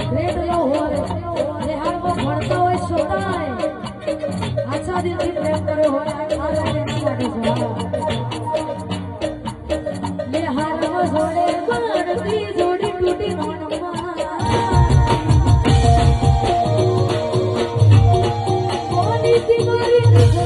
red લો હોય રેહાડમાં ભણતા હોય છોકરાય આછા દિલથી પ્રેમ કર્યો હોય આ લાગે માટે જવા હારમાં જોડે પડતી જોડી તૂટી મનમાં કોની થી મારી